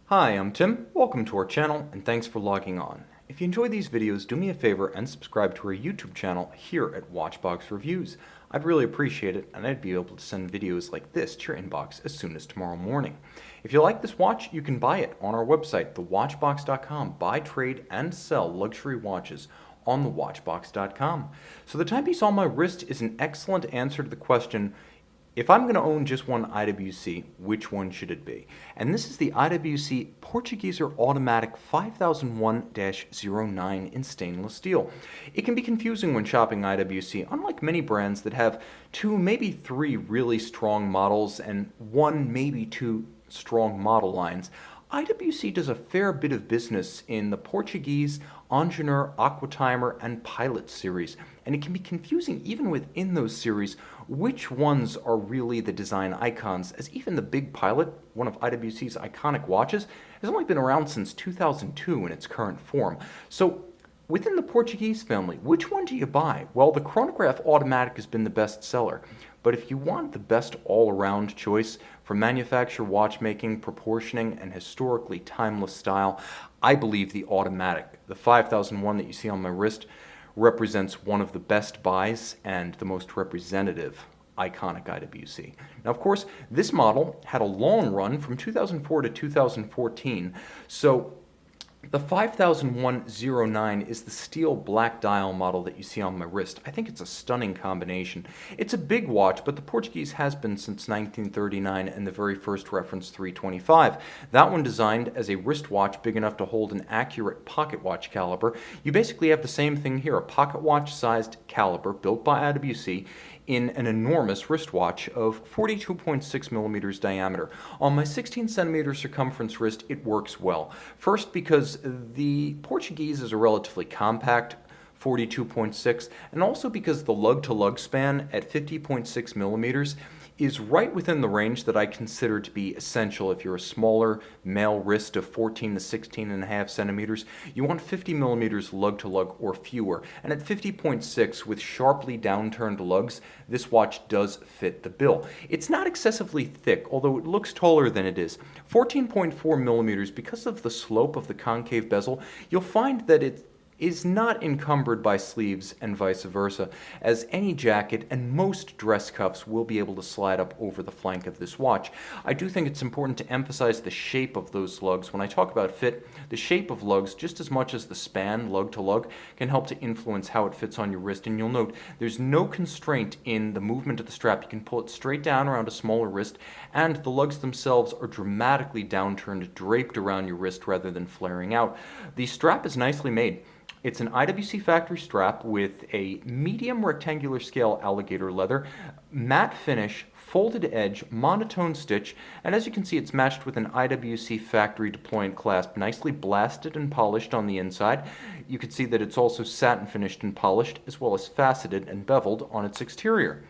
Hi, I'm Tim. Welcome to our channel and thanks for logging on. If you enjoy these videos, do me a favor and subscribe to our YouTube channel here at Watchbox Reviews. I'd really appreciate it, and I'd be able to send videos like this to your inbox as soon as tomorrow morning. If you like this watch, you can buy it on our website, thewatchbox.com. Buy, trade, and sell luxury watches on thewatchbox.com. So the timepiece on my wrist is an excellent answer to the question, if I'm going to own just one IWC, which one should it be? And this is the IWC Portuguese Automatic 5001-09 in stainless steel. It can be confusing when shopping IWC, unlike many brands that have two, maybe three really strong models and one, maybe two strong model lines. IWC does a fair bit of business in the Portuguese, Engineer, Aquatimer, and Pilot series, and it can be confusing even within those series which ones are really the design icons, as even the Big Pilot, one of IWC's iconic watches, has only been around since 2002 in its current form. So within the Portuguese family, which one do you buy? Well, the Chronograph Automatic has been the best seller, but if you want the best all-around choice for manufacturer watchmaking, proportioning, and historically timeless style, I believe the Automatic, the 5001 that you see on my wrist, represents one of the best buys and the most representative iconic IWC. Now, of course, this model had a long run from 2004 to 2014, so the 5001-09 is the steel black dial model that you see on my wrist. I think it's a stunning combination. It's a big watch, but the Portuguese has been since 1939 and the very first reference 325. That one designed as a wristwatch big enough to hold an accurate pocket watch caliber. You basically have the same thing here, a pocket watch sized caliber built by IWC in an enormous wristwatch of 42.6 millimeters diameter. On my 16 centimeter circumference wrist, it works well. First, because the Portuguese is a relatively compact 42.6, and also because the lug-to-lug span at 50.6 millimeters is right within the range that I consider to be essential. If you're a smaller male wrist of 14 to 16 and a half centimeters, you want 50 millimeters lug-to-lug or fewer. And at 50.6 with sharply downturned lugs, this watch does fit the bill. It's not excessively thick, although it looks taller than it is. 14.4 millimeters, because of the slope of the concave bezel, you'll find that it is not encumbered by sleeves and vice versa, as any jacket and most dress cuffs will be able to slide up over the flank of this watch. I do think it's important to emphasize the shape of those lugs. When I talk about fit, the shape of lugs, just as much as the span, lug to lug, can help to influence how it fits on your wrist. And you'll note there's no constraint in the movement of the strap. You can pull it straight down around a smaller wrist, and the lugs themselves are dramatically downturned, draped around your wrist rather than flaring out. The strap is nicely made. It's an IWC factory strap with a medium rectangular scale alligator leather, matte finish, folded edge, monotone stitch, and as you can see, it's matched with an IWC factory deployant clasp, nicely blasted and polished on the inside. You can see that it's also satin finished and polished, as well as faceted and beveled on its exterior.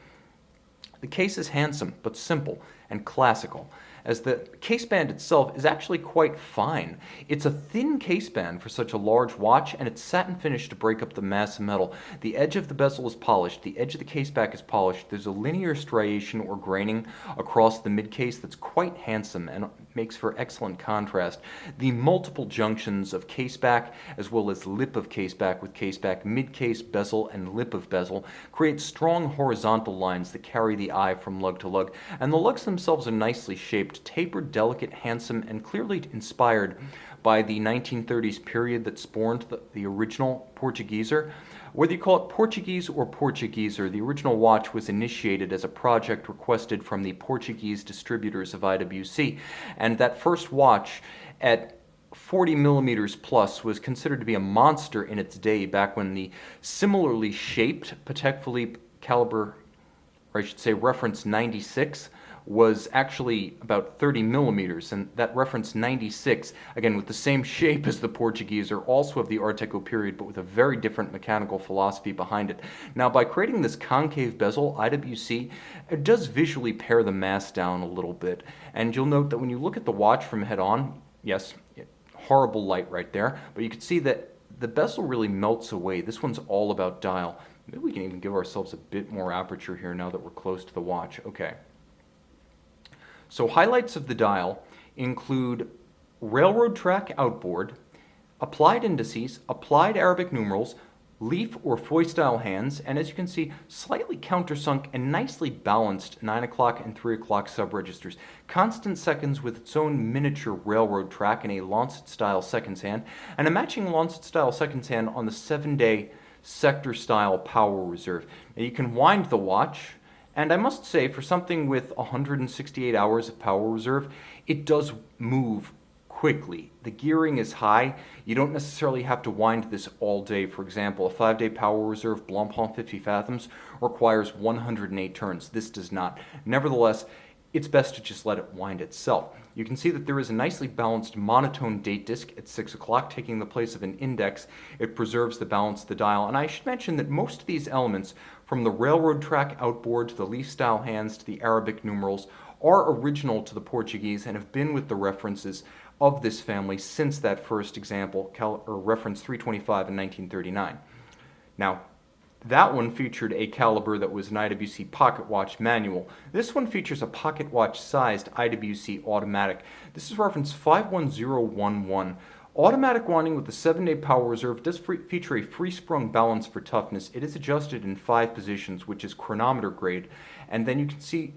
The case is handsome, but simple and classical, as the caseband itself is actually quite fine. It's a thin caseband for such a large watch, and it's satin finished to break up the mass of metal. The edge of the bezel is polished, the edge of the caseback is polished. There's a linear striation or graining across the midcase that's quite handsome and makes for excellent contrast. The multiple junctions of caseback, as well as lip of caseback with caseback, midcase, bezel, and lip of bezel, create strong horizontal lines that carry the eye from lug to lug, and the lugs themselves are nicely shaped, tapered, delicate, handsome, and clearly inspired by the 1930s period that spawned the original Portugueser. Whether you call it Portuguese or Portugueser, the original watch was initiated as a project requested from the Portuguese distributors of IWC, and that first watch at 40 millimeters plus was considered to be a monster in its day back when the similarly shaped Patek Philippe caliber, or I should say reference 96, was actually about 30 millimeters, and that reference 96, again with the same shape as the Portuguese, are also of the Art Deco period, but with a very different mechanical philosophy behind it. Now, by creating this concave bezel, IWC does visually pare the mass down a little bit, and you'll note that when you look at the watch from head on, yes, horrible light right there, but you can see that the bezel really melts away. This one's all about dial. Maybe we can even give ourselves a bit more aperture here now that we're close to the watch. Okay. So highlights of the dial include railroad track outboard, applied indices, applied Arabic numerals, leaf or foy style hands, and as you can see, slightly countersunk and nicely balanced 9 o'clock and 3 o'clock subregisters. Constant seconds with its own miniature railroad track and a Lancet style seconds hand, and a matching Lancet style seconds hand on the 7-day sector style power reserve. Now you can wind the watch, and I must say, for something with 168 hours of power reserve, it does move quickly. The gearing is high. You don't necessarily have to wind this all day. For example, a 5-day power reserve Blancpain 50 fathoms requires 108 turns. This does not. Nevertheless, it's best to just let it wind itself. You can see that there is a nicely balanced monotone date disc at 6 o'clock, taking the place of an index. It preserves the balance of the dial. And I should mention that most of these elements, from the railroad track outboard to the leaf style hands to the Arabic numerals, are original to the Portuguese and have been with the references of this family since that first example, reference 325 in 1939. Now, that one featured a caliber that was an IWC pocket watch manual. This one features a pocket watch sized IWC automatic. This is reference 51011. Automatic winding with the 7-day power reserve does feature a free-sprung balance for toughness. It is adjusted in 5 positions, which is chronometer grade. And then you can see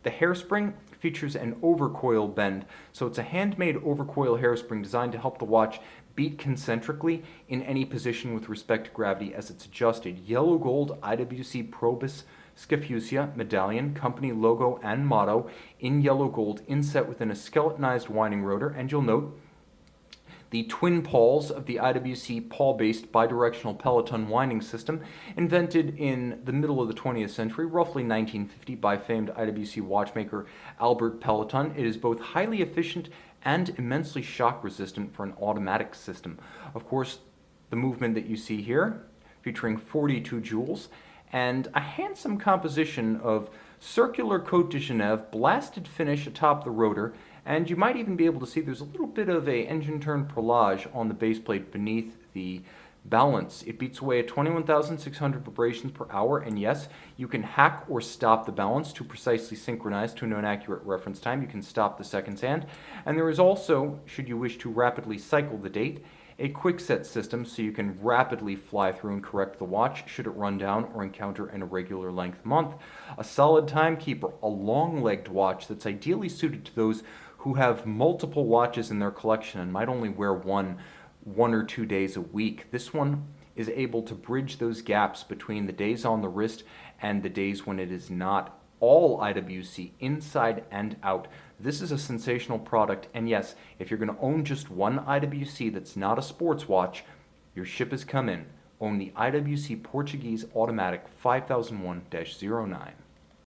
the hairspring features an overcoil bend. So it's a handmade overcoil hairspring designed to help the watch beat concentrically in any position with respect to gravity as it's adjusted. Yellow gold IWC Probus Scafusia medallion, company logo and motto in yellow gold inset within a skeletonized winding rotor. And you'll note the twin pawls of the IWC pawl-based bidirectional peloton winding system, invented in the middle of the 20th century, roughly 1950, by famed IWC watchmaker Albert Peloton. It is both highly efficient and immensely shock resistant for an automatic system. Of course, the movement that you see here, featuring 42 jewels, and a handsome composition of circular Côte de Genève blasted finish atop the rotor, and you might even be able to see there's a little bit of a engine turn perlage on the base plate beneath the balance. It beats away at 21,600 vibrations per hour, and yes, you can hack or stop the balance to precisely synchronize to an accurate reference time. You can stop the seconds hand, and there is also, should you wish to rapidly cycle the date, a quick set system so you can rapidly fly through and correct the watch should it run down or encounter an irregular length month. A solid timekeeper, a long-legged watch that's ideally suited to those who have multiple watches in their collection and might only wear one or 2 days a week. This one is able to bridge those gaps between the days on the wrist and the days when it is not. All IWC, inside and out. This is a sensational product, and yes, if you're going to own just one IWC that's not a sports watch, your ship has come in. Own the IWC Portuguese Automatic 5001-09.